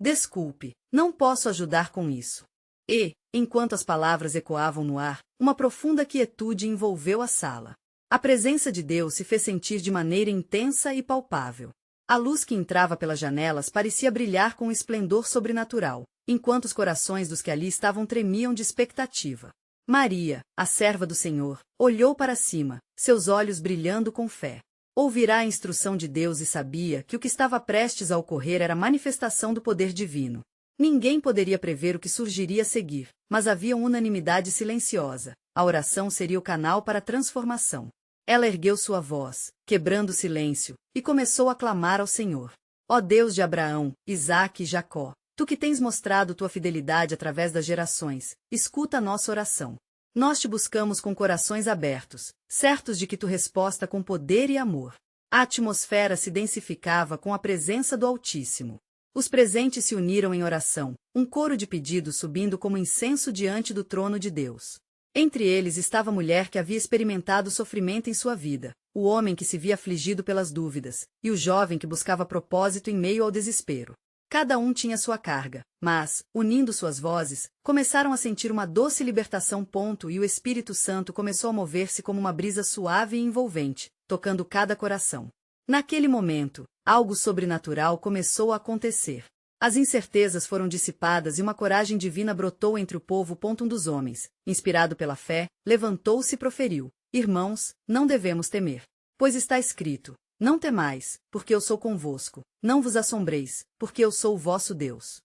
Desculpe, não posso ajudar com isso. E, enquanto as palavras ecoavam no ar, uma profunda quietude envolveu a sala. A presença de Deus se fez sentir de maneira intensa e palpável. A luz que entrava pelas janelas parecia brilhar com um esplendor sobrenatural, enquanto os corações dos que ali estavam tremiam de expectativa. Maria, a serva do Senhor, olhou para cima, seus olhos brilhando com fé. Ouvirá a instrução de Deus e sabia que o que estava prestes a ocorrer era a manifestação do poder divino. Ninguém poderia prever o que surgiria a seguir, mas havia uma unanimidade silenciosa. A oração seria o canal para a transformação. Ela ergueu sua voz, quebrando o silêncio, e começou a clamar ao Senhor. Ó Deus de Abraão, Isaque e Jacó, tu que tens mostrado tua fidelidade através das gerações, escuta a nossa oração. Nós te buscamos com corações abertos, certos de que tu resposta com poder e amor. A atmosfera se densificava com a presença do Altíssimo. Os presentes se uniram em oração, um coro de pedidos subindo como incenso diante do trono de Deus. Entre eles estava a mulher que havia experimentado sofrimento em sua vida, o homem que se via afligido pelas dúvidas, e o jovem que buscava propósito em meio ao desespero. Cada um tinha sua carga, mas, unindo suas vozes, começaram a sentir uma doce libertação. E o Espírito Santo começou a mover-se como uma brisa suave e envolvente, tocando cada coração. Naquele momento, algo sobrenatural começou a acontecer. As incertezas foram dissipadas e uma coragem divina brotou entre o povo. Um dos homens, inspirado pela fé, levantou-se e proferiu: Irmãos, não devemos temer. Pois está escrito: Não temais, porque eu sou convosco. Não vos assombreis, porque eu sou o vosso Deus.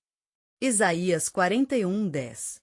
Isaías 41:10.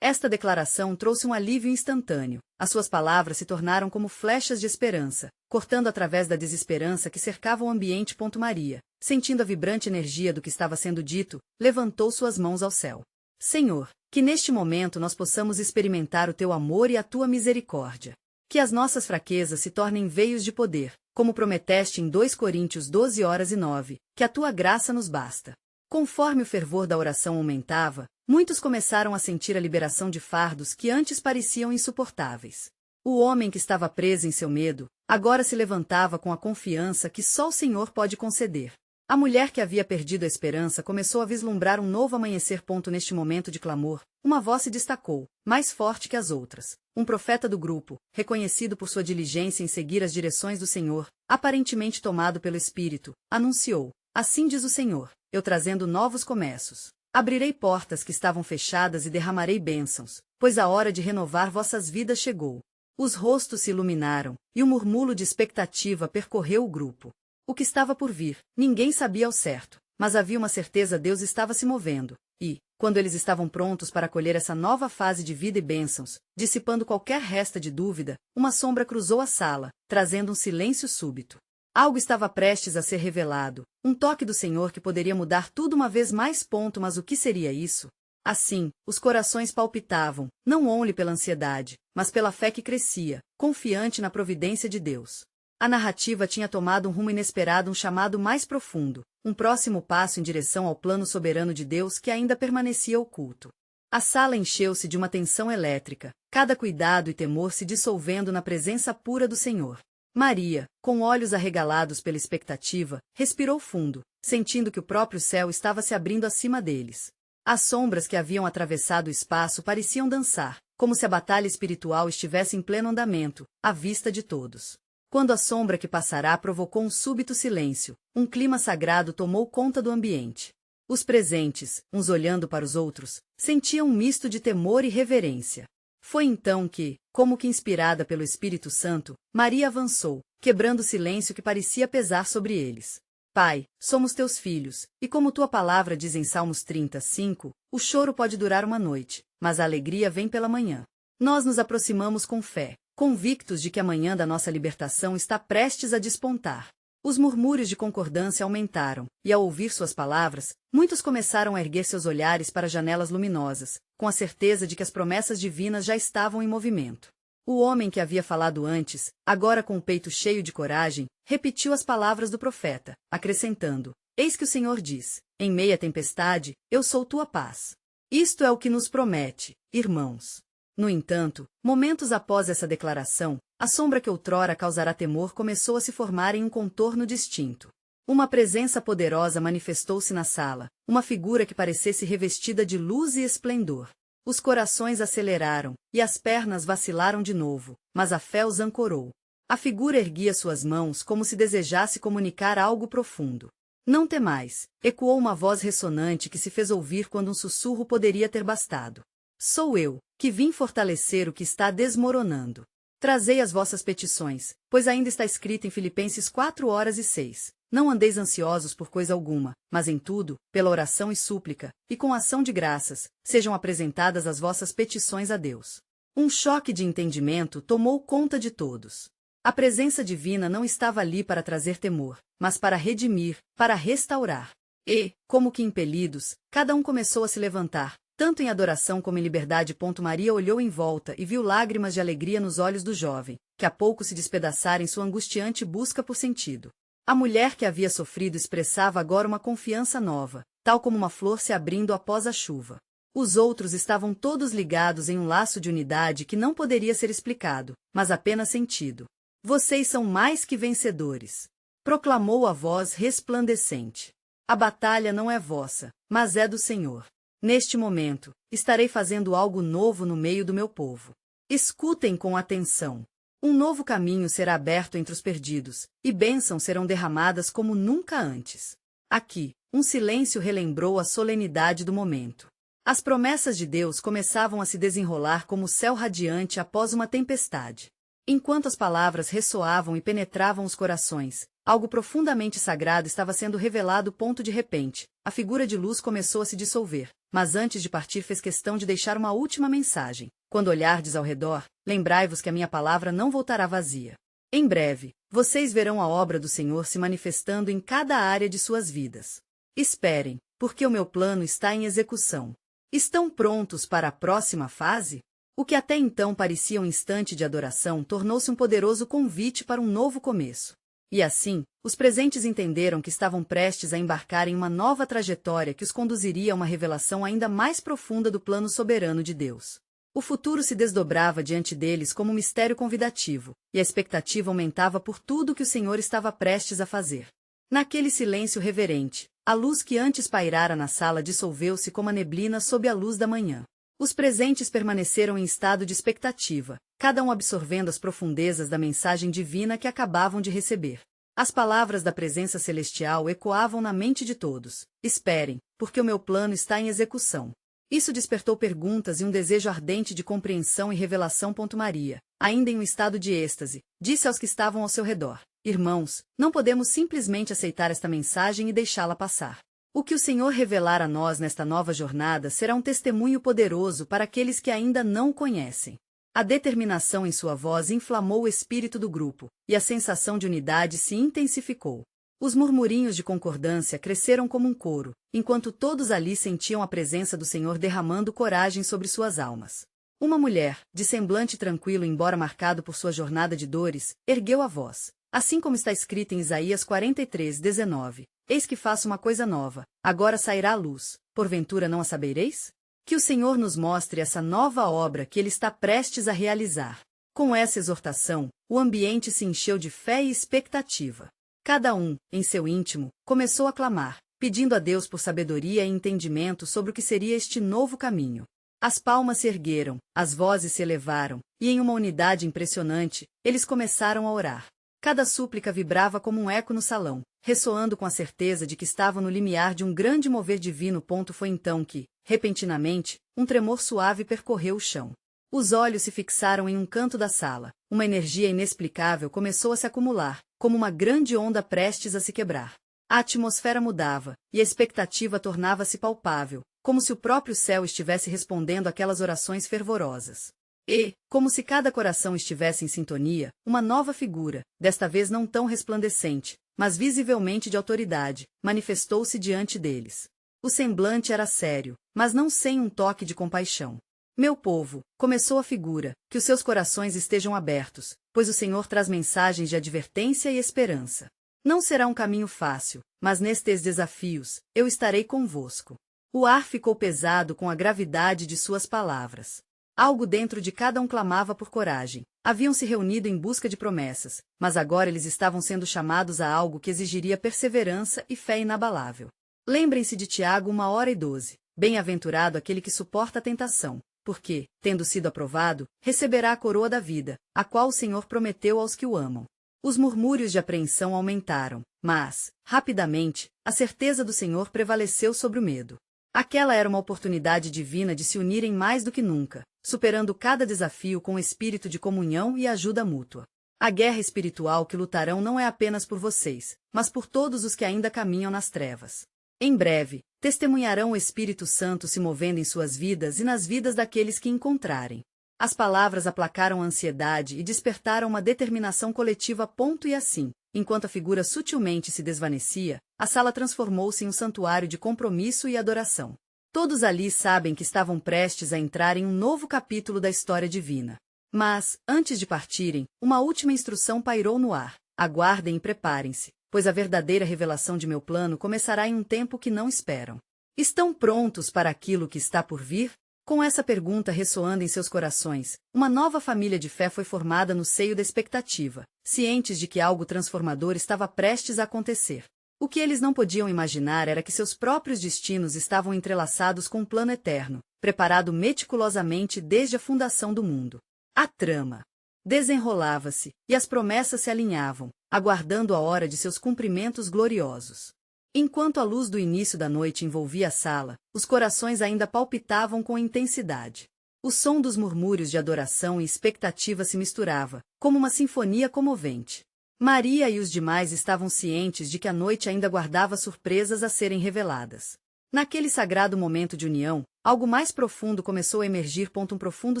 Esta declaração trouxe um alívio instantâneo. As suas palavras se tornaram como flechas de esperança, cortando através da desesperança que cercava o ambiente. Maria, sentindo a vibrante energia do que estava sendo dito, levantou suas mãos ao céu. Senhor, que neste momento nós possamos experimentar o teu amor e a tua misericórdia. Que as nossas fraquezas se tornem veios de poder, como prometeste em 2 Coríntios 12:9, que a tua graça nos basta. Conforme o fervor da oração aumentava, muitos começaram a sentir a liberação de fardos que antes pareciam insuportáveis. O homem que estava preso em seu medo, agora se levantava com a confiança que só o Senhor pode conceder. A mulher que havia perdido a esperança começou a vislumbrar um novo amanhecer. Neste momento de clamor, uma voz se destacou, mais forte que as outras. Um profeta do grupo, reconhecido por sua diligência em seguir as direções do Senhor, aparentemente tomado pelo Espírito, anunciou: Assim diz o Senhor, eu trazendo novos começos. Abrirei portas que estavam fechadas e derramarei bênçãos, pois a hora de renovar vossas vidas chegou. Os rostos se iluminaram, e um murmúrio de expectativa percorreu o grupo. O que estava por vir, ninguém sabia ao certo, mas havia uma certeza: Deus estava se movendo, e, quando eles estavam prontos para acolher essa nova fase de vida e bênçãos, dissipando qualquer resta de dúvida, uma sombra cruzou a sala, trazendo um silêncio súbito. Algo estava prestes a ser revelado, um toque do Senhor que poderia mudar tudo uma vez mais. Mas o que seria isso? Assim, os corações palpitavam, não only pela ansiedade, mas pela fé que crescia, confiante na providência de Deus. A narrativa tinha tomado um rumo inesperado, um chamado mais profundo, um próximo passo em direção ao plano soberano de Deus que ainda permanecia oculto. A sala encheu-se de uma tensão elétrica, cada cuidado e temor se dissolvendo na presença pura do Senhor. Maria, com olhos arregalados pela expectativa, respirou fundo, sentindo que o próprio céu estava se abrindo acima deles. As sombras que haviam atravessado o espaço pareciam dançar, como se a batalha espiritual estivesse em pleno andamento, à vista de todos. Quando a sombra que passará provocou um súbito silêncio, um clima sagrado tomou conta do ambiente. Os presentes, uns olhando para os outros, sentiam um misto de temor e reverência. Foi então que, como que inspirada pelo Espírito Santo, Maria avançou, quebrando o silêncio que parecia pesar sobre eles. Pai, somos teus filhos, e como tua palavra diz em Salmos 35, o choro pode durar uma noite, mas a alegria vem pela manhã. Nós nos aproximamos com fé, convictos de que a manhã da nossa libertação está prestes a despontar. Os murmúrios de concordância aumentaram, e ao ouvir suas palavras, muitos começaram a erguer seus olhares para janelas luminosas, com a certeza de que as promessas divinas já estavam em movimento. O homem que havia falado antes, agora com o peito cheio de coragem, repetiu as palavras do profeta, acrescentando: Eis que o Senhor diz, em meia tempestade, eu sou tua paz. Isto é o que nos promete, irmãos. No entanto, momentos após essa declaração, a sombra que outrora causara temor começou a se formar em um contorno distinto. Uma presença poderosa manifestou-se na sala, uma figura que parecesse revestida de luz e esplendor. Os corações aceleraram, e as pernas vacilaram de novo, mas a fé os ancorou. A figura erguia suas mãos como se desejasse comunicar algo profundo. Não temais, ecoou uma voz ressonante que se fez ouvir quando um sussurro poderia ter bastado. Sou eu, que vim fortalecer o que está desmoronando. Trazei as vossas petições, pois ainda está escrito em Filipenses 4:6. Não andeis ansiosos por coisa alguma, mas em tudo, pela oração e súplica, e com ação de graças, sejam apresentadas as vossas petições a Deus. Um choque de entendimento tomou conta de todos. A presença divina não estava ali para trazer temor, mas para redimir, para restaurar. E, como que impelidos, cada um começou a se levantar, tanto em adoração como em liberdade. Maria olhou em volta e viu lágrimas de alegria nos olhos do jovem, que há pouco se despedaçara em sua angustiante busca por sentido. A mulher que havia sofrido expressava agora uma confiança nova, tal como uma flor se abrindo após a chuva. Os outros estavam todos ligados em um laço de unidade que não poderia ser explicado, mas apenas sentido. Vocês são mais que vencedores, proclamou a voz resplandecente. A batalha não é vossa, mas é do Senhor. Neste momento, estarei fazendo algo novo no meio do meu povo. Escutem com atenção. Um novo caminho será aberto entre os perdidos, e bênçãos serão derramadas como nunca antes. Aqui, um silêncio relembrou a solenidade do momento. As promessas de Deus começavam a se desenrolar como o céu radiante após uma tempestade. Enquanto as palavras ressoavam e penetravam os corações, algo profundamente sagrado estava sendo revelado. De repente, a figura de luz começou a se dissolver, mas antes de partir fez questão de deixar uma última mensagem. Quando olhardes ao redor, lembrai-vos que a minha palavra não voltará vazia. Em breve, vocês verão a obra do Senhor se manifestando em cada área de suas vidas. Esperem, porque o meu plano está em execução. Estão prontos para a próxima fase? O que até então parecia um instante de adoração tornou-se um poderoso convite para um novo começo. E assim, os presentes entenderam que estavam prestes a embarcar em uma nova trajetória que os conduziria a uma revelação ainda mais profunda do plano soberano de Deus. O futuro se desdobrava diante deles como um mistério convidativo, e a expectativa aumentava por tudo que o Senhor estava prestes a fazer. Naquele silêncio reverente, a luz que antes pairara na sala dissolveu-se como a neblina sob a luz da manhã. Os presentes permaneceram em estado de expectativa, cada um absorvendo as profundezas da mensagem divina que acabavam de receber. As palavras da presença celestial ecoavam na mente de todos. Esperem, porque o meu plano está em execução. Isso despertou perguntas e um desejo ardente de compreensão e revelação. Maria, ainda em um estado de êxtase, disse aos que estavam ao seu redor: Irmãos, não podemos simplesmente aceitar esta mensagem e deixá-la passar. O que o Senhor revelar a nós nesta nova jornada será um testemunho poderoso para aqueles que ainda não o conhecem. A determinação em sua voz inflamou o espírito do grupo, e a sensação de unidade se intensificou. Os murmurinhos de concordância cresceram como um coro, enquanto todos ali sentiam a presença do Senhor derramando coragem sobre suas almas. Uma mulher, de semblante tranquilo embora marcado por sua jornada de dores, ergueu a voz. Assim como está escrito em Isaías 43:19, Eis que faço uma coisa nova, agora sairá a luz, porventura não a sabereis? Que o Senhor nos mostre essa nova obra que Ele está prestes a realizar. Com essa exortação, o ambiente se encheu de fé e expectativa. Cada um, em seu íntimo, começou a clamar, pedindo a Deus por sabedoria e entendimento sobre o que seria este novo caminho. As palmas se ergueram, as vozes se elevaram, e em uma unidade impressionante, eles começaram a orar. Cada súplica vibrava como um eco no salão, ressoando com a certeza de que estavam no limiar de um grande mover divino. Foi então que, repentinamente, um tremor suave percorreu o chão. Os olhos se fixaram em um canto da sala. Uma energia inexplicável começou a se acumular, como uma grande onda prestes a se quebrar. A atmosfera mudava, e a expectativa tornava-se palpável, como se o próprio céu estivesse respondendo àquelas orações fervorosas. E, como se cada coração estivesse em sintonia, uma nova figura, desta vez não tão resplandecente, mas visivelmente de autoridade, manifestou-se diante deles. O semblante era sério, mas não sem um toque de compaixão. Meu povo, começou a figura, que os seus corações estejam abertos, pois o Senhor traz mensagens de advertência e esperança. Não será um caminho fácil, mas nestes desafios, eu estarei convosco. O ar ficou pesado com a gravidade de suas palavras. Algo dentro de cada um clamava por coragem. Haviam se reunido em busca de promessas, mas agora eles estavam sendo chamados a algo que exigiria perseverança e fé inabalável. Lembrem-se de Tiago 1:12. Bem-aventurado aquele que suporta a tentação, porque, tendo sido aprovado, receberá a coroa da vida, a qual o Senhor prometeu aos que o amam. Os murmúrios de apreensão aumentaram, mas, rapidamente, a certeza do Senhor prevaleceu sobre o medo. Aquela era uma oportunidade divina de se unirem mais do que nunca, superando cada desafio com espírito de comunhão e ajuda mútua. A guerra espiritual que lutarão não é apenas por vocês, mas por todos os que ainda caminham nas trevas. Em breve, testemunharão o Espírito Santo se movendo em suas vidas e nas vidas daqueles que encontrarem. As palavras aplacaram a ansiedade e despertaram uma determinação coletiva. E assim, enquanto a figura sutilmente se desvanecia, a sala transformou-se em um santuário de compromisso e adoração. Todos ali sabem que estavam prestes a entrar em um novo capítulo da história divina. Mas, antes de partirem, uma última instrução pairou no ar. Aguardem e preparem-se, pois a verdadeira revelação de meu plano começará em um tempo que não esperam. Estão prontos para aquilo que está por vir? Com essa pergunta ressoando em seus corações, uma nova família de fé foi formada no seio da expectativa, cientes de que algo transformador estava prestes a acontecer. O que eles não podiam imaginar era que seus próprios destinos estavam entrelaçados com um plano eterno, preparado meticulosamente desde a fundação do mundo. A trama desenrolava-se, e as promessas se alinhavam, aguardando a hora de seus cumprimentos gloriosos. Enquanto a luz do início da noite envolvia a sala, os corações ainda palpitavam com intensidade. O som dos murmúrios de adoração e expectativa se misturava, como uma sinfonia comovente. Maria e os demais estavam cientes de que a noite ainda guardava surpresas a serem reveladas. Naquele sagrado momento de união, algo mais profundo começou a emergir. Um profundo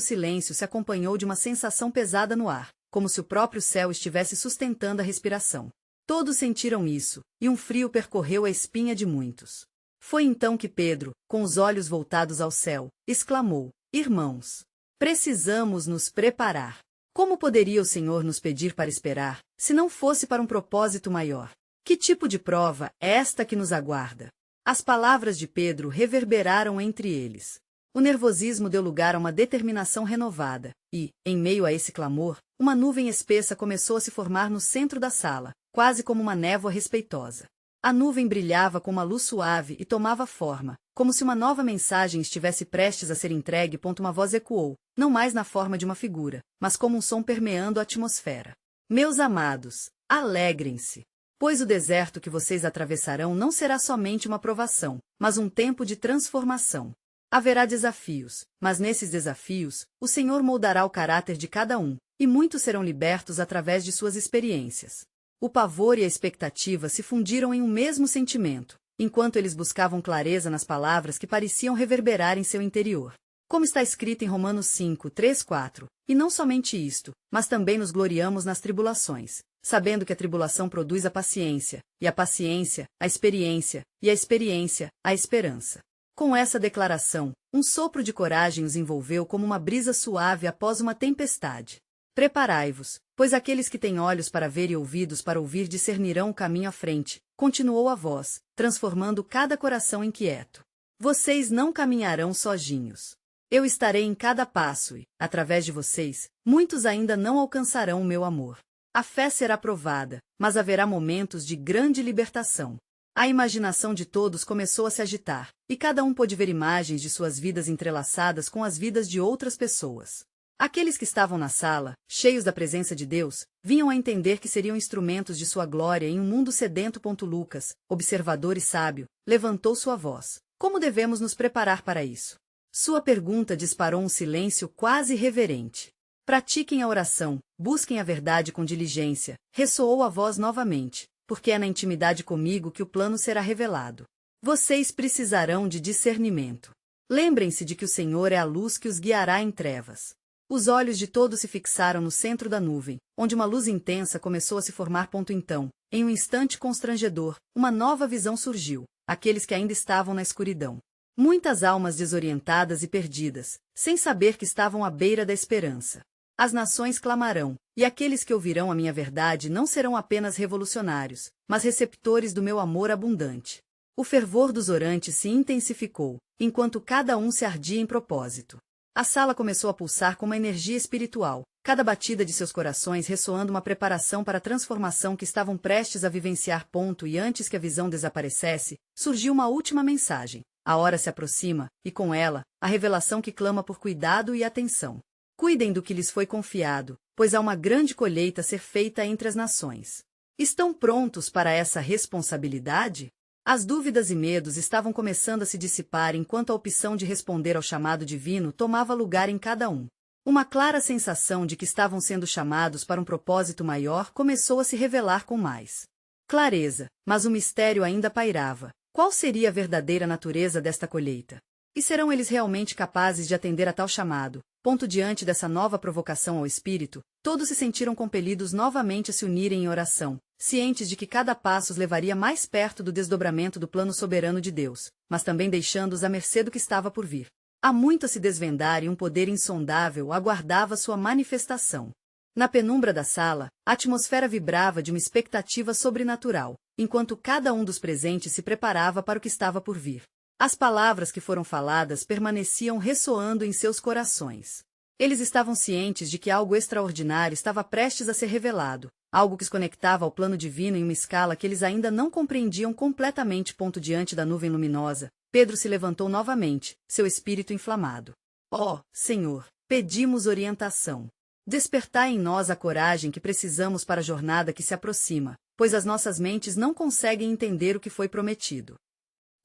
silêncio se acompanhou de uma sensação pesada no ar, como se o próprio céu estivesse sustentando a respiração. Todos sentiram isso, e um frio percorreu a espinha de muitos. Foi então que Pedro, com os olhos voltados ao céu, exclamou: Irmãos, precisamos nos preparar. Como poderia o Senhor nos pedir para esperar, se não fosse para um propósito maior? Que tipo de prova é esta que nos aguarda? As palavras de Pedro reverberaram entre eles. O nervosismo deu lugar a uma determinação renovada, e, em meio a esse clamor, uma nuvem espessa começou a se formar no centro da sala, quase como uma névoa respeitosa. A nuvem brilhava com uma luz suave e tomava forma, como se uma nova mensagem estivesse prestes a ser entregue. Uma voz ecoou, não mais na forma de uma figura, mas como um som permeando a atmosfera. Meus amados, alegrem-se, pois o deserto que vocês atravessarão não será somente uma provação, mas um tempo de transformação. Haverá desafios, mas nesses desafios, o Senhor moldará o caráter de cada um, e muitos serão libertos através de suas experiências. O pavor e a expectativa se fundiram em um mesmo sentimento, enquanto eles buscavam clareza nas palavras que pareciam reverberar em seu interior. Como está escrito em Romanos 5:3-4, e não somente isto, mas também nos gloriamos nas tribulações, sabendo que a tribulação produz a paciência, e a paciência, a experiência, e a experiência, a esperança. Com essa declaração, um sopro de coragem os envolveu como uma brisa suave após uma tempestade. Preparai-vos, pois aqueles que têm olhos para ver e ouvidos para ouvir discernirão o caminho à frente, continuou a voz, transformando cada coração inquieto. Vocês não caminharão sozinhos. Eu estarei em cada passo e, através de vocês, muitos ainda não alcançarão o meu amor. A fé será provada, mas haverá momentos de grande libertação. A imaginação de todos começou a se agitar, e cada um pôde ver imagens de suas vidas entrelaçadas com as vidas de outras pessoas. Aqueles que estavam na sala, cheios da presença de Deus, vinham a entender que seriam instrumentos de sua glória em um mundo sedento. Lucas, observador e sábio, levantou sua voz. Como devemos nos preparar para isso? Sua pergunta disparou um silêncio quase reverente. Pratiquem a oração, busquem a verdade com diligência, ressoou a voz novamente, porque é na intimidade comigo que o plano será revelado. Vocês precisarão de discernimento. Lembrem-se de que o Senhor é a luz que os guiará em trevas. Os olhos de todos se fixaram no centro da nuvem, onde uma luz intensa começou a se formar. Então, em um instante constrangedor, uma nova visão surgiu, aqueles que ainda estavam na escuridão. Muitas almas desorientadas e perdidas, sem saber que estavam à beira da esperança. As nações clamarão, e aqueles que ouvirão a minha verdade não serão apenas revolucionários, mas receptores do meu amor abundante. O fervor dos orantes se intensificou, enquanto cada um se ardia em propósito. A sala começou a pulsar com uma energia espiritual, cada batida de seus corações ressoando uma preparação para a transformação que estavam prestes a vivenciar. E antes que a visão desaparecesse, surgiu uma última mensagem. A hora se aproxima, e com ela, a revelação que clama por cuidado e atenção. Cuidem do que lhes foi confiado, pois há uma grande colheita a ser feita entre as nações. Estão prontos para essa responsabilidade? As dúvidas e medos estavam começando a se dissipar enquanto a opção de responder ao chamado divino tomava lugar em cada um. Uma clara sensação de que estavam sendo chamados para um propósito maior começou a se revelar com mais clareza, mas o mistério ainda pairava. Qual seria a verdadeira natureza desta colheita? E serão eles realmente capazes de atender a tal chamado? Diante dessa nova provocação ao espírito, todos se sentiram compelidos novamente a se unirem em oração, cientes de que cada passo os levaria mais perto do desdobramento do plano soberano de Deus, mas também deixando-os à mercê do que estava por vir. Há muito a se desvendar e um poder insondável aguardava sua manifestação. Na penumbra da sala, a atmosfera vibrava de uma expectativa sobrenatural, enquanto cada um dos presentes se preparava para o que estava por vir. As palavras que foram faladas permaneciam ressoando em seus corações. Eles estavam cientes de que algo extraordinário estava prestes a ser revelado, algo que os conectava ao plano divino em uma escala que eles ainda não compreendiam completamente. Diante da nuvem luminosa, Pedro se levantou novamente, seu espírito inflamado. Ó, Senhor, pedimos orientação. Despertai em nós a coragem que precisamos para a jornada que se aproxima, pois as nossas mentes não conseguem entender o que foi prometido.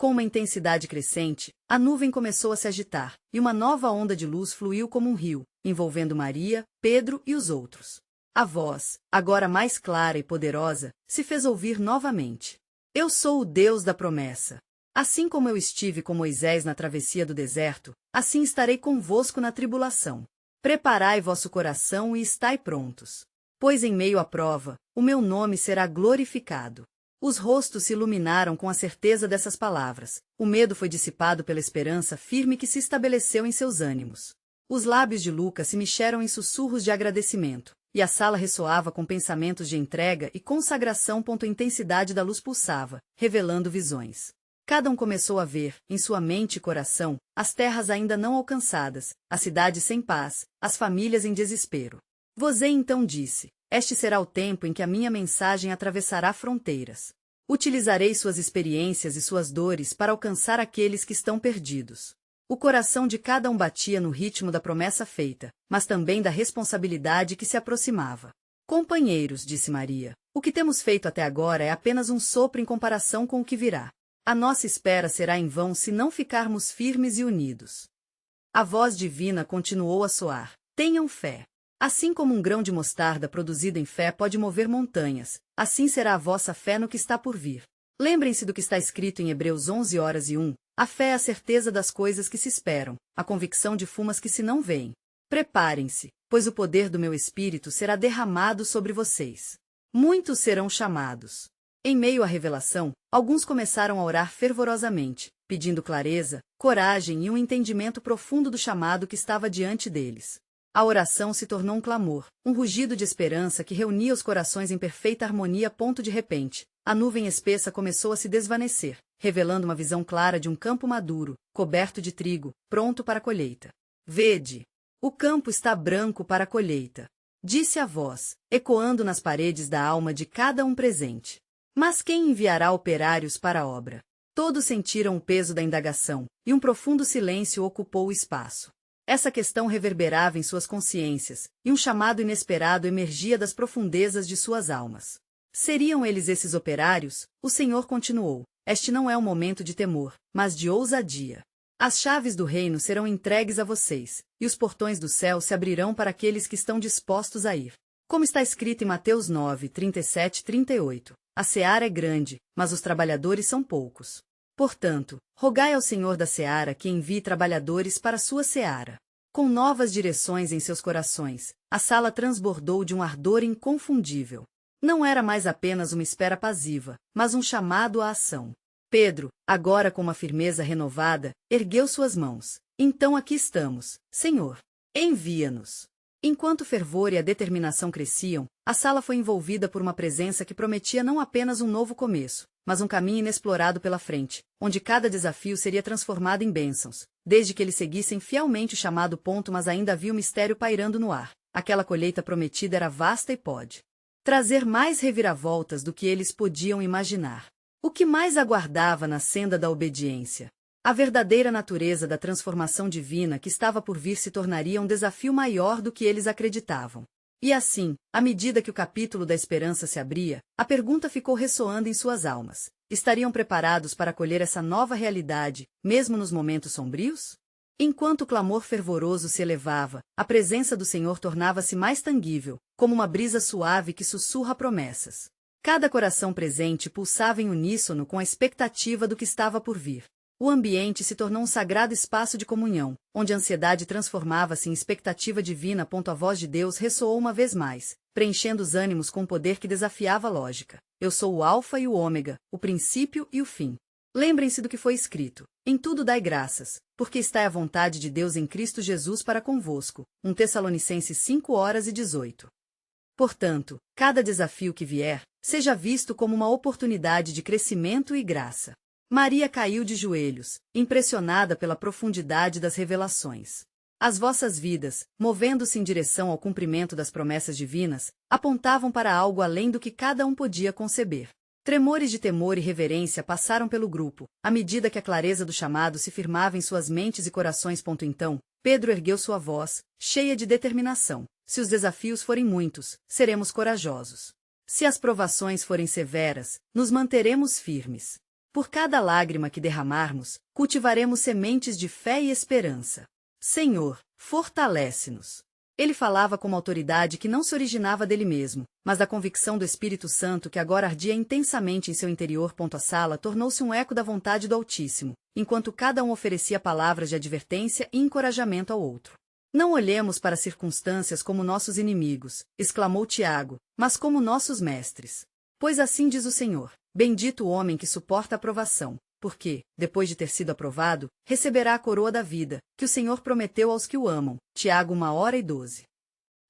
Com uma intensidade crescente, a nuvem começou a se agitar, e uma nova onda de luz fluiu como um rio, envolvendo Maria, Pedro e os outros. A voz, agora mais clara e poderosa, se fez ouvir novamente. Eu sou o Deus da promessa. Assim como eu estive com Moisés na travessia do deserto, assim estarei convosco na tribulação. Preparai vosso coração e estai prontos. Pois em meio à prova, o meu nome será glorificado. Os rostos se iluminaram com a certeza dessas palavras. O medo foi dissipado pela esperança firme que se estabeleceu em seus ânimos. Os lábios de Lucas se mexeram em sussurros de agradecimento, e a sala ressoava com pensamentos de entrega e consagração. A intensidade da luz pulsava, revelando visões. Cada um começou a ver, em sua mente e coração, as terras ainda não alcançadas, a cidade sem paz, as famílias em desespero. Vosé então disse: este será o tempo em que a minha mensagem atravessará fronteiras. Utilizarei suas experiências e suas dores para alcançar aqueles que estão perdidos. O coração de cada um batia no ritmo da promessa feita, mas também da responsabilidade que se aproximava. Companheiros, disse Maria, o que temos feito até agora é apenas um sopro em comparação com o que virá. A nossa espera será em vão se não ficarmos firmes e unidos. A voz divina continuou a soar. Tenham fé. Assim como um grão de mostarda produzido em fé pode mover montanhas, assim será a vossa fé no que está por vir. Lembrem-se do que está escrito em Hebreus 11:1. A fé é a certeza das coisas que se esperam, a convicção de fumas que se não veem. Preparem-se, pois o poder do meu Espírito será derramado sobre vocês. Muitos serão chamados. Em meio à revelação, alguns começaram a orar fervorosamente, pedindo clareza, coragem e um entendimento profundo do chamado que estava diante deles. A oração se tornou um clamor, um rugido de esperança que reunia os corações em perfeita harmonia. De repente, a nuvem espessa começou a se desvanecer, revelando uma visão clara de um campo maduro, coberto de trigo, pronto para a colheita. Vede! O campo está branco para a colheita, disse a voz, ecoando nas paredes da alma de cada um presente. Mas quem enviará operários para a obra? Todos sentiram o peso da indagação, e um profundo silêncio ocupou o espaço. Essa questão reverberava em suas consciências, e um chamado inesperado emergia das profundezas de suas almas. Seriam eles esses operários? O Senhor continuou. Este não é um momento de temor, mas de ousadia. As chaves do reino serão entregues a vocês, e os portões do céu se abrirão para aqueles que estão dispostos a ir. Como está escrito em Mateus 9:37-38, a seara é grande, mas os trabalhadores são poucos. Portanto, rogai ao Senhor da seara que envie trabalhadores para sua seara. Com novas direções em seus corações, a sala transbordou de um ardor inconfundível. Não era mais apenas uma espera passiva, mas um chamado à ação. Pedro, agora com uma firmeza renovada, ergueu suas mãos. Então aqui estamos, Senhor. Envia-nos. Enquanto o fervor e a determinação cresciam, a sala foi envolvida por uma presença que prometia não apenas um novo começo, mas um caminho inexplorado pela frente, onde cada desafio seria transformado em bênçãos, desde que eles seguissem fielmente o chamado ponto, mas ainda havia um mistério pairando no ar. Aquela colheita prometida era vasta e pode trazer mais reviravoltas do que eles podiam imaginar. O que mais aguardava na senda da obediência? A verdadeira natureza da transformação divina que estava por vir se tornaria um desafio maior do que eles acreditavam. E assim, à medida que o capítulo da esperança se abria, a pergunta ficou ressoando em suas almas: estariam preparados para acolher essa nova realidade, mesmo nos momentos sombrios? Enquanto o clamor fervoroso se elevava, a presença do Senhor tornava-se mais tangível, como uma brisa suave que sussurra promessas. Cada coração presente pulsava em uníssono com a expectativa do que estava por vir. O ambiente se tornou um sagrado espaço de comunhão, onde a ansiedade transformava-se em expectativa divina. A voz de Deus ressoou uma vez mais, preenchendo os ânimos com um poder que desafiava a lógica. Eu sou o Alfa e o Ômega, o princípio e o fim. Lembrem-se do que foi escrito: em tudo dai graças, porque está a vontade de Deus em Cristo Jesus para convosco. 1 Tessalonicenses 5:18. Portanto, cada desafio que vier, seja visto como uma oportunidade de crescimento e graça. Maria caiu de joelhos, impressionada pela profundidade das revelações. As vossas vidas, movendo-se em direção ao cumprimento das promessas divinas, apontavam para algo além do que cada um podia conceber. Tremores de temor e reverência passaram pelo grupo, à medida que a clareza do chamado se firmava em suas mentes e corações. Então, Pedro ergueu sua voz, cheia de determinação: se os desafios forem muitos, seremos corajosos. Se as provações forem severas, nos manteremos firmes. Por cada lágrima que derramarmos, cultivaremos sementes de fé e esperança. Senhor, fortalece-nos. Ele falava com uma autoridade que não se originava dele mesmo, mas da convicção do Espírito Santo que agora ardia intensamente em seu interior. A sala tornou-se um eco da vontade do Altíssimo, enquanto cada um oferecia palavras de advertência e encorajamento ao outro. Não olhemos para as circunstâncias como nossos inimigos, exclamou Tiago, mas como nossos mestres. Pois assim diz o Senhor: bendito o homem que suporta a provação, porque, depois de ter sido aprovado, receberá a coroa da vida, que o Senhor prometeu aos que o amam. Tiago 1:12.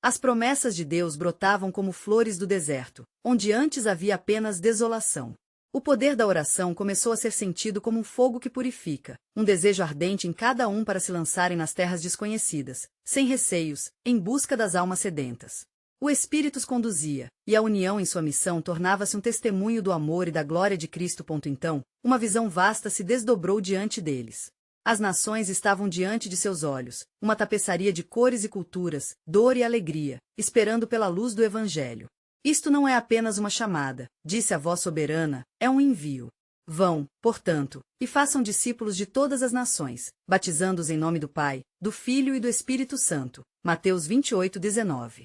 As promessas de Deus brotavam como flores do deserto, onde antes havia apenas desolação. O poder da oração começou a ser sentido como um fogo que purifica, um desejo ardente em cada um para se lançarem nas terras desconhecidas, sem receios, em busca das almas sedentas. O Espírito os conduzia, e a união em sua missão tornava-se um testemunho do amor e da glória de Cristo. Então, uma visão vasta se desdobrou diante deles. As nações estavam diante de seus olhos, uma tapeçaria de cores e culturas, dor e alegria, esperando pela luz do Evangelho. Isto não é apenas uma chamada, disse a voz soberana, é um envio. Vão, portanto, e façam discípulos de todas as nações, batizando-os em nome do Pai, do Filho e do Espírito Santo. Mateus 28:19.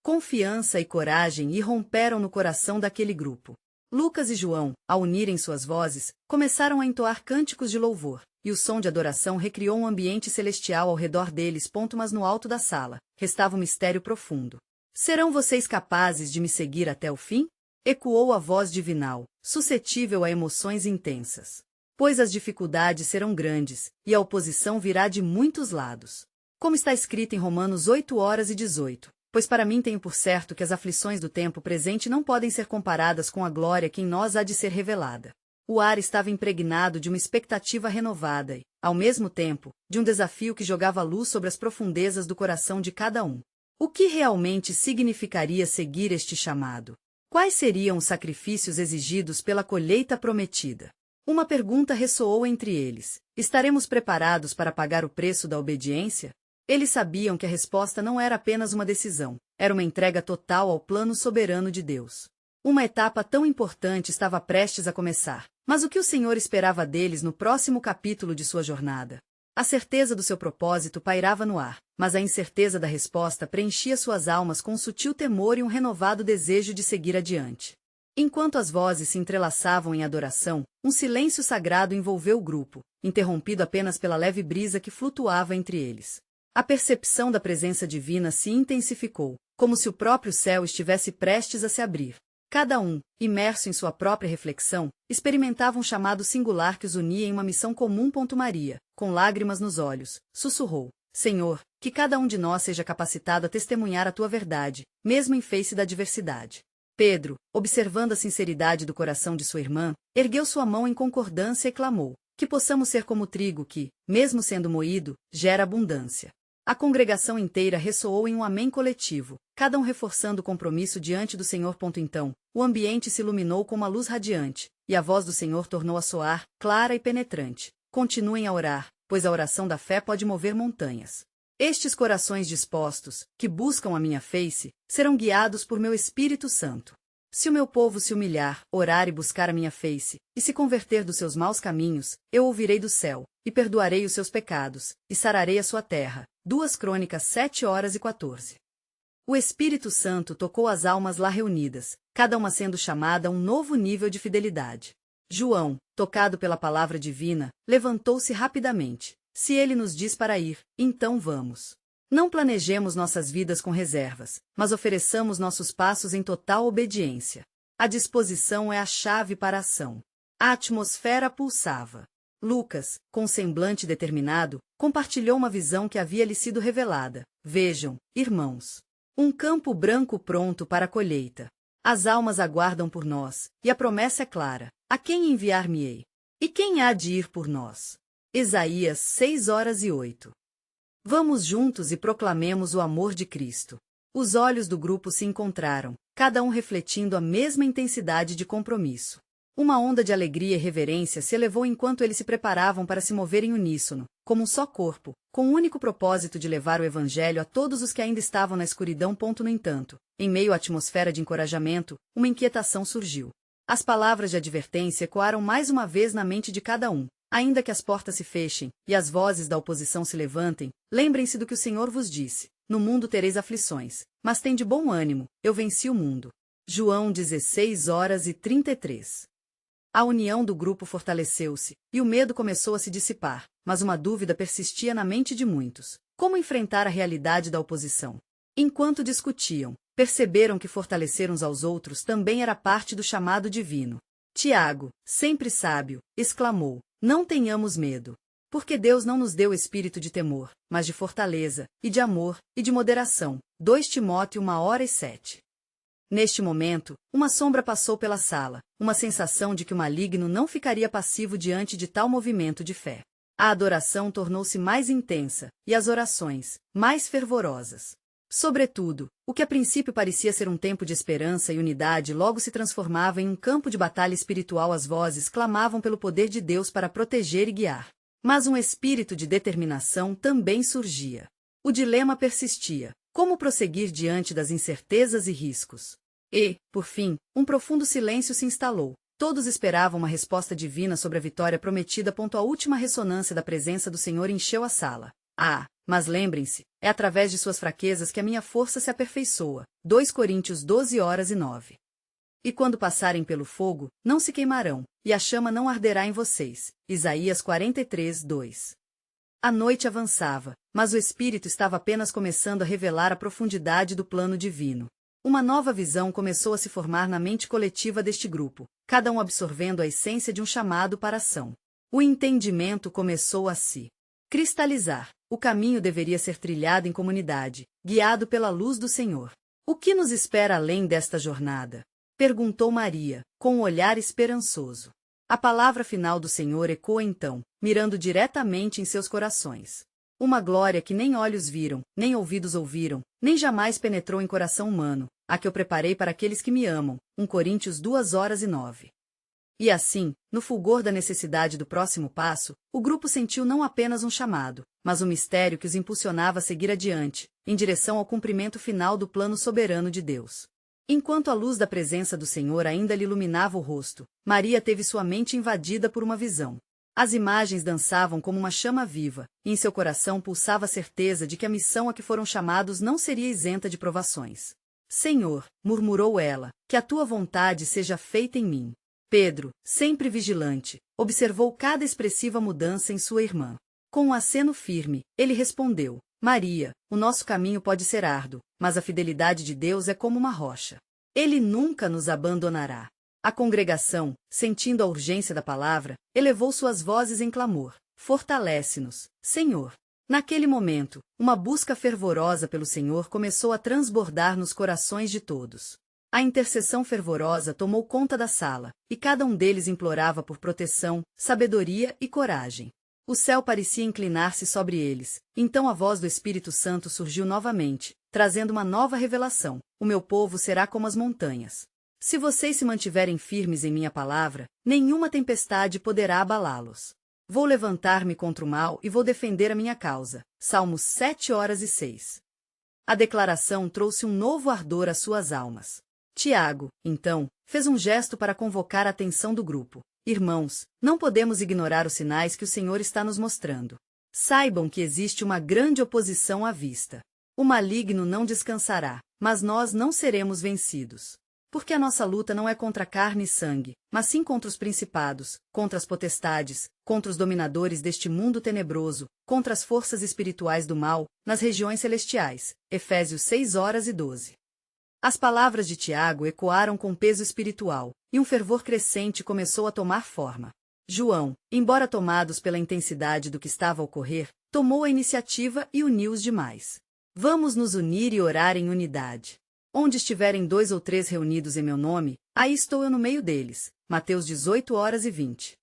Confiança e coragem irromperam no coração daquele grupo. Lucas e João, ao unirem suas vozes, começaram a entoar cânticos de louvor, e o som de adoração recriou um ambiente celestial ao redor deles. Mas no alto da sala, restava um mistério profundo. Serão vocês capazes de me seguir até o fim? Ecoou a voz divinal, suscetível a emoções intensas. Pois as dificuldades serão grandes, e a oposição virá de muitos lados. Como está escrito em Romanos 8:18. Pois para mim tenho por certo que as aflições do tempo presente não podem ser comparadas com a glória que em nós há de ser revelada. O ar estava impregnado de uma expectativa renovada e, ao mesmo tempo, de um desafio que jogava luz sobre as profundezas do coração de cada um. O que realmente significaria seguir este chamado? Quais seriam os sacrifícios exigidos pela colheita prometida? Uma pergunta ressoou entre eles: estaremos preparados para pagar o preço da obediência? Eles sabiam que a resposta não era apenas uma decisão, era uma entrega total ao plano soberano de Deus. Uma etapa tão importante estava prestes a começar, mas o que o Senhor esperava deles no próximo capítulo de sua jornada? A certeza do seu propósito pairava no ar, mas a incerteza da resposta preenchia suas almas com um sutil temor e um renovado desejo de seguir adiante. Enquanto as vozes se entrelaçavam em adoração, um silêncio sagrado envolveu o grupo, interrompido apenas pela leve brisa que flutuava entre eles. A percepção da presença divina se intensificou, como se o próprio céu estivesse prestes a se abrir. Cada um, imerso em sua própria reflexão, experimentava um chamado singular que os unia em uma missão comum. Maria, com lágrimas nos olhos, sussurrou: Senhor, que cada um de nós seja capacitado a testemunhar a tua verdade, mesmo em face da adversidade. Pedro, observando a sinceridade do coração de sua irmã, ergueu sua mão em concordância e clamou: que possamos ser como o trigo que, mesmo sendo moído, gera abundância. A congregação inteira ressoou em um amém coletivo, cada um reforçando o compromisso diante do Senhor. Então, o ambiente se iluminou com uma luz radiante, e a voz do Senhor tornou a soar, clara e penetrante: continuem a orar, pois a oração da fé pode mover montanhas. Estes corações dispostos, que buscam a minha face, serão guiados por meu Espírito Santo. Se o meu povo se humilhar, orar e buscar a minha face, e se converter dos seus maus caminhos, eu ouvirei do céu, e perdoarei os seus pecados, e sararei a sua terra. 2 Crônicas 7:14. O Espírito Santo tocou as almas lá reunidas, cada uma sendo chamada a um novo nível de fidelidade. João, tocado pela palavra divina, levantou-se rapidamente. Se ele nos diz para ir, então vamos. Não planejemos nossas vidas com reservas, mas ofereçamos nossos passos em total obediência. A disposição é a chave para a ação. A atmosfera pulsava. Lucas, com semblante determinado, compartilhou uma visão que havia lhe sido revelada. Vejam, irmãos, um campo branco pronto para a colheita. As almas aguardam por nós, e a promessa é clara: a quem enviar-me-ei? E quem há de ir por nós? Isaías 6:08. Vamos juntos e proclamemos o amor de Cristo. Os olhos do grupo se encontraram, cada um refletindo a mesma intensidade de compromisso. Uma onda de alegria e reverência se elevou enquanto eles se preparavam para se mover em uníssono, como um só corpo, com o único propósito de levar o Evangelho a todos os que ainda estavam na escuridão. No entanto, em meio à atmosfera de encorajamento, uma inquietação surgiu. As palavras de advertência ecoaram mais uma vez na mente de cada um. Ainda que as portas se fechem, e as vozes da oposição se levantem, lembrem-se do que o Senhor vos disse: no mundo tereis aflições, mas tende bom ânimo, eu venci o mundo. João 16:33. A união do grupo fortaleceu-se, e o medo começou a se dissipar, mas uma dúvida persistia na mente de muitos: como enfrentar a realidade da oposição? Enquanto discutiam, perceberam que fortalecer uns aos outros também era parte do chamado divino. Tiago, sempre sábio, exclamou: não tenhamos medo. Porque Deus não nos deu espírito de temor, mas de fortaleza, e de amor, e de moderação. 2 Timóteo 1:7. Neste momento, uma sombra passou pela sala, uma sensação de que o maligno não ficaria passivo diante de tal movimento de fé. A adoração tornou-se mais intensa, e as orações, mais fervorosas. Sobretudo, o que a princípio parecia ser um tempo de esperança e unidade logo se transformava em um campo de batalha espiritual. As vozes clamavam pelo poder de Deus para proteger e guiar. Mas um espírito de determinação também surgia. O dilema persistia: como prosseguir diante das incertezas e riscos? E, por fim, um profundo silêncio se instalou. Todos esperavam uma resposta divina sobre a vitória prometida. A última ressonância da presença do Senhor encheu a sala. Mas lembrem-se, é através de suas fraquezas que a minha força se aperfeiçoa. 2 Coríntios 12:9. E quando passarem pelo fogo, não se queimarão, e a chama não arderá em vocês. Isaías 43:2. A noite avançava, mas o Espírito estava apenas começando a revelar a profundidade do plano divino. Uma nova visão começou a se formar na mente coletiva deste grupo, cada um absorvendo a essência de um chamado para a ação. O entendimento começou a se cristalizar. O caminho deveria ser trilhado em comunidade, guiado pela luz do Senhor. O que nos espera além desta jornada? Perguntou Maria, com um olhar esperançoso. A palavra final do Senhor ecoa então, mirando diretamente em seus corações. Uma glória que nem olhos viram, nem ouvidos ouviram, nem jamais penetrou em coração humano, a que eu preparei para aqueles que me amam. 1 Coríntios 2:9. E assim, no fulgor da necessidade do próximo passo, o grupo sentiu não apenas um chamado, mas um mistério que os impulsionava a seguir adiante, em direção ao cumprimento final do plano soberano de Deus. Enquanto a luz da presença do Senhor ainda lhe iluminava o rosto, Maria teve sua mente invadida por uma visão. As imagens dançavam como uma chama viva, e em seu coração pulsava a certeza de que a missão a que foram chamados não seria isenta de provações. Senhor, murmurou ela, que a tua vontade seja feita em mim. Pedro, sempre vigilante, observou cada expressiva mudança em sua irmã. Com um aceno firme, ele respondeu: Maria, o nosso caminho pode ser árduo, mas a fidelidade de Deus é como uma rocha. Ele nunca nos abandonará. A congregação, sentindo a urgência da palavra, elevou suas vozes em clamor: fortalece-nos, Senhor. Naquele momento, uma busca fervorosa pelo Senhor começou a transbordar nos corações de todos. A intercessão fervorosa tomou conta da sala, e cada um deles implorava por proteção, sabedoria e coragem. O céu parecia inclinar-se sobre eles, então a voz do Espírito Santo surgiu novamente, trazendo uma nova revelação: o meu povo será como as montanhas. Se vocês se mantiverem firmes em minha palavra, nenhuma tempestade poderá abalá-los. Vou levantar-me contra o mal e vou defender a minha causa. Salmos 7:6. A declaração trouxe um novo ardor às suas almas. Tiago, então, fez um gesto para convocar a atenção do grupo. Irmãos, não podemos ignorar os sinais que o Senhor está nos mostrando. Saibam que existe uma grande oposição à vista. O maligno não descansará, mas nós não seremos vencidos. Porque a nossa luta não é contra carne e sangue, mas sim contra os principados, contra as potestades, contra os dominadores deste mundo tenebroso, contra as forças espirituais do mal, nas regiões celestiais. Efésios 6:12. As palavras de Tiago ecoaram com peso espiritual, e um fervor crescente começou a tomar forma. João, embora tomados pela intensidade do que estava a ocorrer, tomou a iniciativa e uniu os demais. Vamos nos unir e orar em unidade. Onde estiverem 2 ou 3 reunidos em meu nome, aí estou eu no meio deles. Mateus 18:20.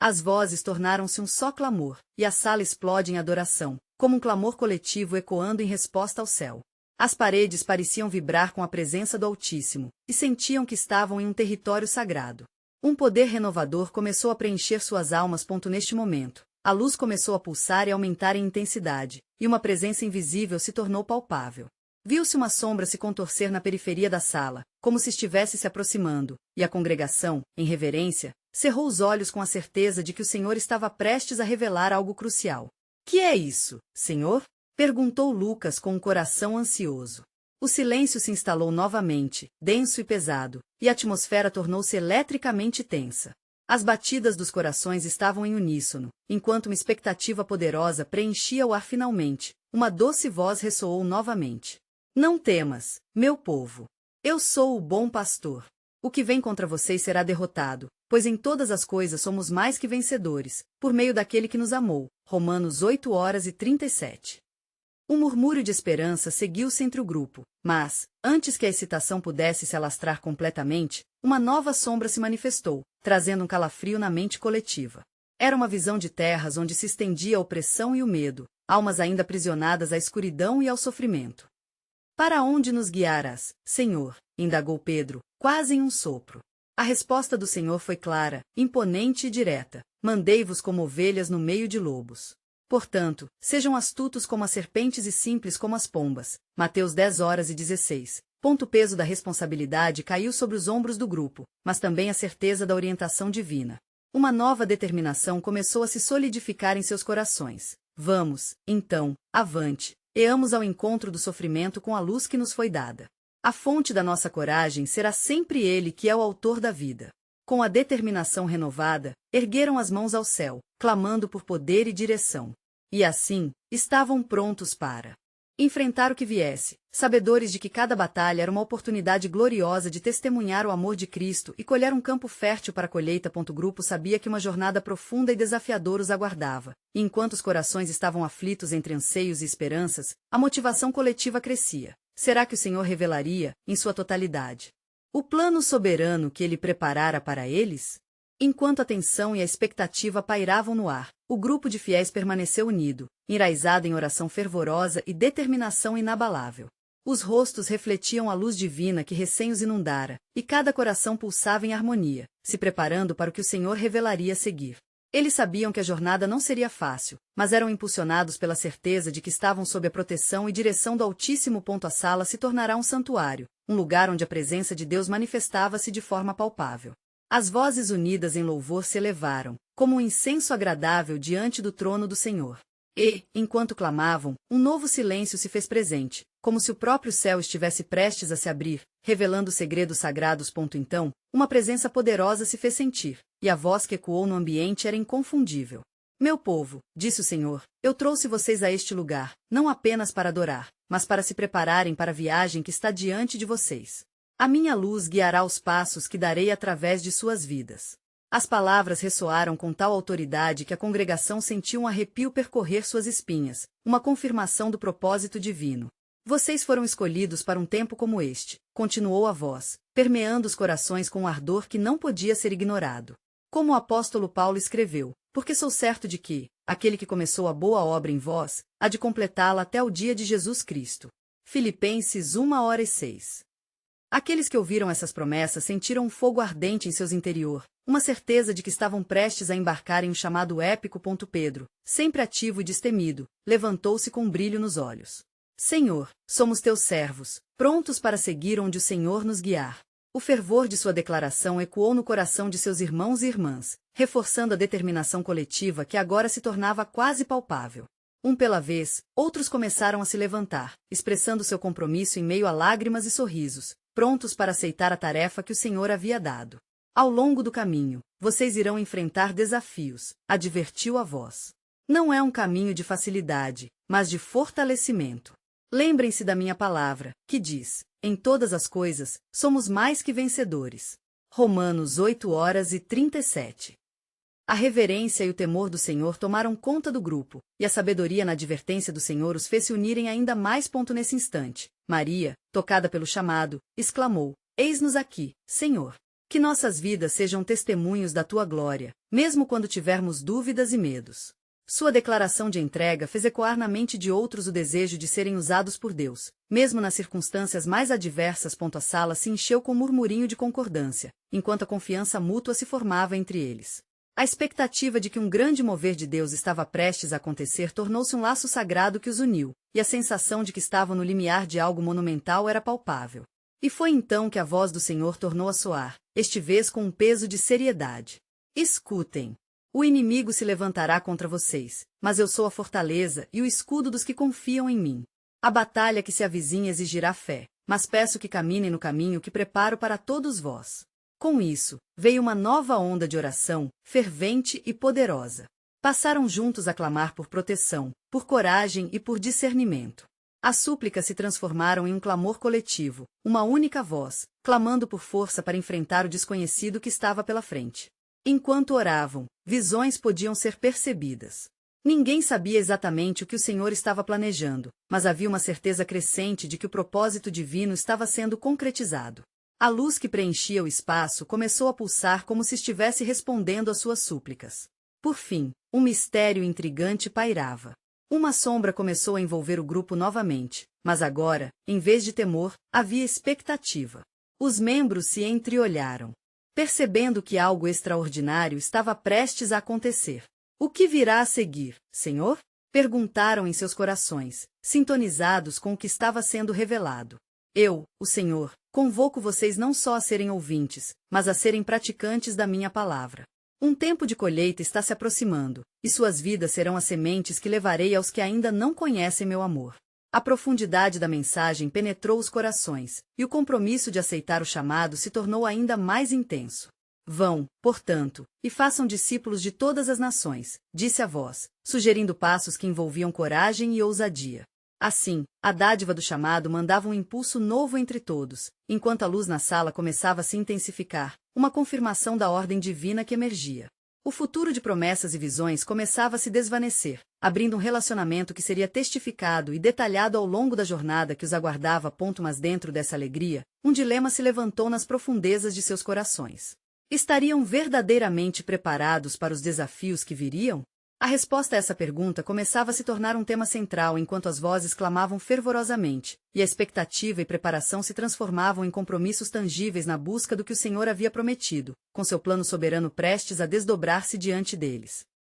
As vozes tornaram-se um só clamor, e a sala explode em adoração, como um clamor coletivo ecoando em resposta ao céu. As paredes pareciam vibrar com a presença do Altíssimo, e sentiam que estavam em um território sagrado. Um poder renovador começou a preencher suas almas. Neste momento, a luz começou a pulsar e aumentar em intensidade, e uma presença invisível se tornou palpável. Viu-se uma sombra se contorcer na periferia da sala, como se estivesse se aproximando, e a congregação, em reverência, cerrou os olhos com a certeza de que o Senhor estava prestes a revelar algo crucial. Que é isso, Senhor? Perguntou Lucas com um coração ansioso. O silêncio se instalou novamente, denso e pesado, e a atmosfera tornou-se eletricamente tensa. As batidas dos corações estavam em uníssono, enquanto uma expectativa poderosa preenchia o ar. Finalmente, uma doce voz ressoou novamente. Não temas, meu povo. Eu sou o bom pastor. O que vem contra vocês será derrotado, pois em todas as coisas somos mais que vencedores, por meio daquele que nos amou. Romanos 8:37. Um murmúrio de esperança seguiu-se entre o grupo, mas, antes que a excitação pudesse se alastrar completamente, uma nova sombra se manifestou, trazendo um calafrio na mente coletiva. Era uma visão de terras onde se estendia a opressão e o medo, almas ainda aprisionadas à escuridão e ao sofrimento. Para onde nos guiarás, Senhor? Indagou Pedro, quase em um sopro. A resposta do Senhor foi clara, imponente e direta: mandei-vos como ovelhas no meio de lobos. Portanto, sejam astutos como as serpentes e simples como as pombas. Mateus 10:16. O peso da responsabilidade caiu sobre os ombros do grupo, mas também a certeza da orientação divina. Uma nova determinação começou a se solidificar em seus corações. Vamos, então, avante, eamos ao encontro do sofrimento com a luz que nos foi dada. A fonte da nossa coragem será sempre Ele que é o autor da vida. Com a determinação renovada, ergueram as mãos ao céu, clamando por poder e direção. E assim, estavam prontos para enfrentar o que viesse, sabedores de que cada batalha era uma oportunidade gloriosa de testemunhar o amor de Cristo e colher um campo fértil para a colheita. O grupo sabia que uma jornada profunda e desafiadora os aguardava, e enquanto os corações estavam aflitos entre anseios e esperanças, a motivação coletiva crescia. Será que o Senhor revelaria, em sua totalidade, o plano soberano que Ele preparara para eles? Enquanto a tensão e a expectativa pairavam no ar, o grupo de fiéis permaneceu unido, enraizado em oração fervorosa e determinação inabalável. Os rostos refletiam a luz divina que recém os inundara, e cada coração pulsava em harmonia, se preparando para o que o Senhor revelaria a seguir. Eles sabiam que a jornada não seria fácil, mas eram impulsionados pela certeza de que estavam sob a proteção e direção do Altíssimo. A sala se tornará um santuário, um lugar onde a presença de Deus manifestava-se de forma palpável. As vozes unidas em louvor se elevaram, como um incenso agradável diante do trono do Senhor. E, enquanto clamavam, um novo silêncio se fez presente, como se o próprio céu estivesse prestes a se abrir, revelando segredos sagrados. Então, uma presença poderosa se fez sentir, e a voz que ecoou no ambiente era inconfundível. Meu povo, disse o Senhor, eu trouxe vocês a este lugar, não apenas para adorar, mas para se prepararem para a viagem que está diante de vocês. A minha luz guiará os passos que darei através de suas vidas. As palavras ressoaram com tal autoridade que a congregação sentiu um arrepio percorrer suas espinhas, uma confirmação do propósito divino. Vocês foram escolhidos para um tempo como este, continuou a voz, permeando os corações com um ardor que não podia ser ignorado. Como o apóstolo Paulo escreveu, porque sou certo de que, aquele que começou a boa obra em vós, há de completá-la até o dia de Jesus Cristo. Filipenses 1:6. Aqueles que ouviram essas promessas sentiram um fogo ardente em seus interior, uma certeza de que estavam prestes a embarcar em um chamado épico. Pedro, sempre ativo e destemido, levantou-se com um brilho nos olhos. Senhor, somos teus servos, prontos para seguir onde o Senhor nos guiar. O fervor de sua declaração ecoou no coração de seus irmãos e irmãs, reforçando a determinação coletiva que agora se tornava quase palpável. Um pela vez, outros começaram a se levantar, expressando seu compromisso em meio a lágrimas e sorrisos, prontos para aceitar a tarefa que o Senhor havia dado. Ao longo do caminho, vocês irão enfrentar desafios, advertiu a voz. Não é um caminho de facilidade, mas de fortalecimento. Lembrem-se da minha palavra, que diz, em todas as coisas, somos mais que vencedores. Romanos 8:37. A reverência e o temor do Senhor tomaram conta do grupo, e a sabedoria na advertência do Senhor os fez se unirem ainda mais. Nesse instante, Maria, tocada pelo chamado, exclamou, eis-nos aqui, Senhor. Que nossas vidas sejam testemunhos da tua glória, mesmo quando tivermos dúvidas e medos. Sua declaração de entrega fez ecoar na mente de outros o desejo de serem usados por Deus, mesmo nas circunstâncias mais adversas. A sala se encheu com um murmurinho de concordância, enquanto a confiança mútua se formava entre eles. A expectativa de que um grande mover de Deus estava prestes a acontecer tornou-se um laço sagrado que os uniu, e a sensação de que estavam no limiar de algo monumental era palpável. E foi então que a voz do Senhor tornou a soar, esta vez com um peso de seriedade. Escutem! O inimigo se levantará contra vocês, mas eu sou a fortaleza e o escudo dos que confiam em mim. A batalha que se avizinha exigirá fé, mas peço que caminem no caminho que preparo para todos vós. Com isso, veio uma nova onda de oração, fervente e poderosa. Passaram juntos a clamar por proteção, por coragem e por discernimento. As súplicas se transformaram em um clamor coletivo, uma única voz, clamando por força para enfrentar o desconhecido que estava pela frente. Enquanto oravam, visões podiam ser percebidas. Ninguém sabia exatamente o que o Senhor estava planejando, mas havia uma certeza crescente de que o propósito divino estava sendo concretizado. A luz que preenchia o espaço começou a pulsar como se estivesse respondendo às suas súplicas. Por fim, um mistério intrigante pairava. Uma sombra começou a envolver o grupo novamente, mas agora, em vez de temor, havia expectativa. Os membros se entreolharam, percebendo que algo extraordinário estava prestes a acontecer. O que virá a seguir, Senhor? Perguntaram em seus corações, sintonizados com o que estava sendo revelado. Eu, o Senhor, convoco vocês não só a serem ouvintes, mas a serem praticantes da minha palavra. Um tempo de colheita está se aproximando, e suas vidas serão as sementes que levarei aos que ainda não conhecem meu amor. A profundidade da mensagem penetrou os corações, e o compromisso de aceitar o chamado se tornou ainda mais intenso. Vão, portanto, e façam discípulos de todas as nações, disse a voz, sugerindo passos que envolviam coragem e ousadia. Assim, a dádiva do chamado mandava um impulso novo entre todos, enquanto a luz na sala começava a se intensificar, uma confirmação da ordem divina que emergia. O futuro de promessas e visões começava a se desvanecer, abrindo um relacionamento que seria testificado e detalhado ao longo da jornada que os aguardava. Mas dentro dessa alegria, um dilema se levantou nas profundezas de seus corações. Estariam verdadeiramente preparados para os desafios que viriam? A resposta a essa pergunta começava a se tornar um tema central enquanto as vozes clamavam fervorosamente, e a expectativa e preparação se transformavam em compromissos tangíveis na busca do que o Senhor havia prometido, com seu plano soberano prestes a desdobrar-se diante deles.